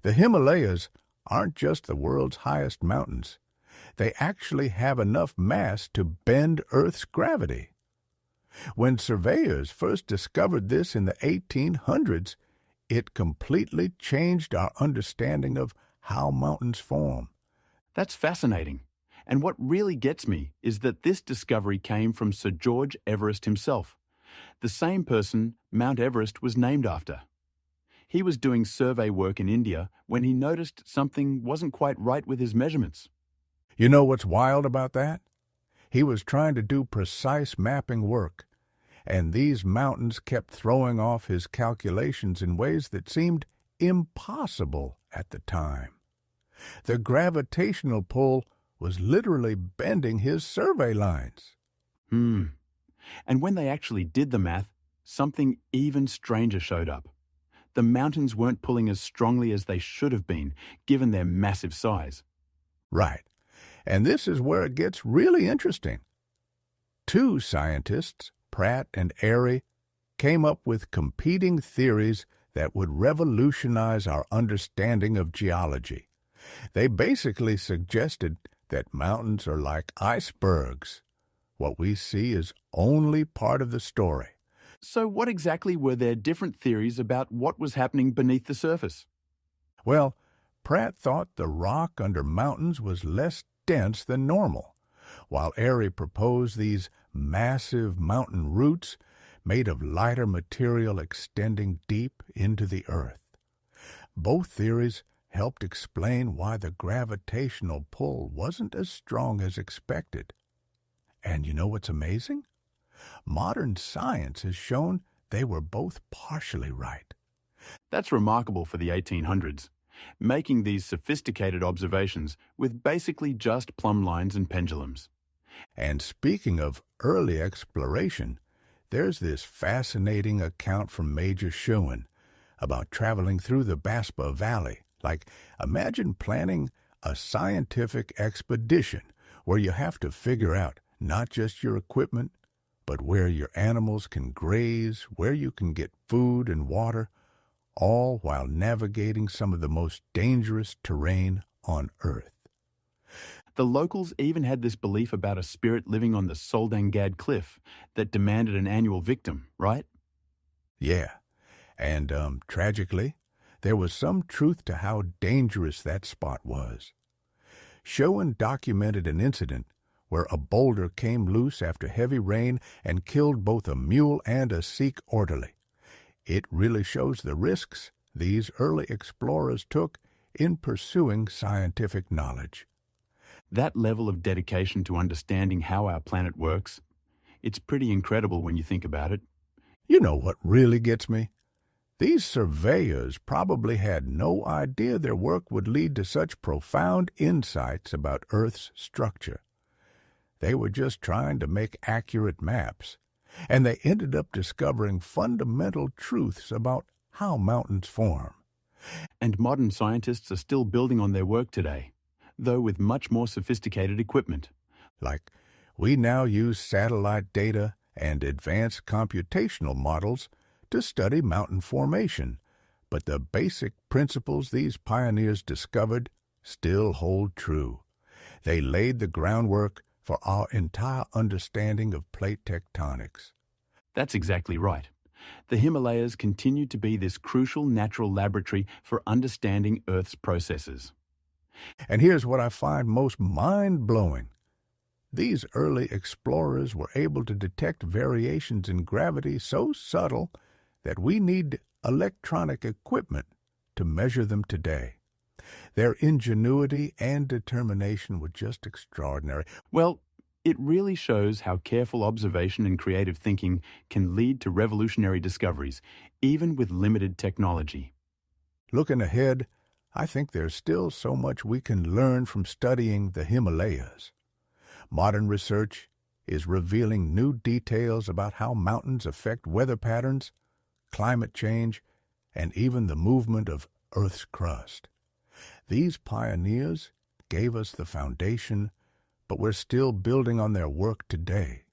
The Himalayas aren't just the world's highest mountains. They actually have enough mass to bend Earth's gravity. When surveyors first discovered this in the 1800s, it completely changed our understanding of how mountains form. That's fascinating. And what really gets me is that this discovery came from Sir George Everest himself, the same person Mount Everest was named after. He was doing survey work in India when he noticed something wasn't quite right with his measurements. You know what's wild about that? He was trying to do precise mapping work, and these mountains kept throwing off his calculations in ways that seemed impossible at the time. The gravitational pull was literally bending his survey lines. And when they actually did the math, something even stranger showed up. The mountains weren't pulling as strongly as they should have been, given their massive size. Right. And this is where it gets really interesting. Two scientists, Pratt and Airy, came up with competing theories that would revolutionize our understanding of geology. They basically suggested that mountains are like icebergs. What we see is only part of the story. So what exactly were their different theories about what was happening beneath the surface? Well, Pratt thought the rock under mountains was less dense than normal, while Airy proposed these massive mountain roots made of lighter material extending deep into the earth. Both theories helped explain why the gravitational pull wasn't as strong as expected. And you know what's amazing? Modern science has shown they were both partially right. That's remarkable for the 1800s, making these sophisticated observations with basically just plumb lines and pendulums. And speaking of early exploration, there's this fascinating account from Major Schuon about traveling through the Baspa Valley. Like, imagine planning a scientific expedition where you have to figure out not just your equipment, but where your animals can graze, where you can get food and water, all while navigating some of the most dangerous terrain on Earth. The locals even had this belief about a spirit living on the Soldangad cliff that demanded an annual victim, right? Yeah, and tragically, there was some truth to how dangerous that spot was. Schuon documented an incident where a boulder came loose after heavy rain and killed both a mule and a Sikh orderly. It really shows the risks these early explorers took in pursuing scientific knowledge. That level of dedication to understanding how our planet works, it's pretty incredible when you think about it. You know what really gets me? These surveyors probably had no idea their work would lead to such profound insights about Earth's structure. They were just trying to make accurate maps, and they ended up discovering fundamental truths about how mountains form. And modern scientists are still building on their work today, though with much more sophisticated equipment. Like, we now use satellite data and advanced computational models to study mountain formation, but the basic principles these pioneers discovered still hold true. They laid the groundwork for our entire understanding of plate tectonics. That's exactly right. The Himalayas continue to be this crucial natural laboratory for understanding Earth's processes. And here's what I find most mind-blowing. These early explorers were able to detect variations in gravity so subtle that we need electronic equipment to measure them today. Their ingenuity and determination were just extraordinary. Well, it really shows how careful observation and creative thinking can lead to revolutionary discoveries, even with limited technology. Looking ahead, I think there's still so much we can learn from studying the Himalayas. Modern research is revealing new details about how mountains affect weather patterns, climate change, and even the movement of Earth's crust. These pioneers gave us the foundation, but we're still building on their work today.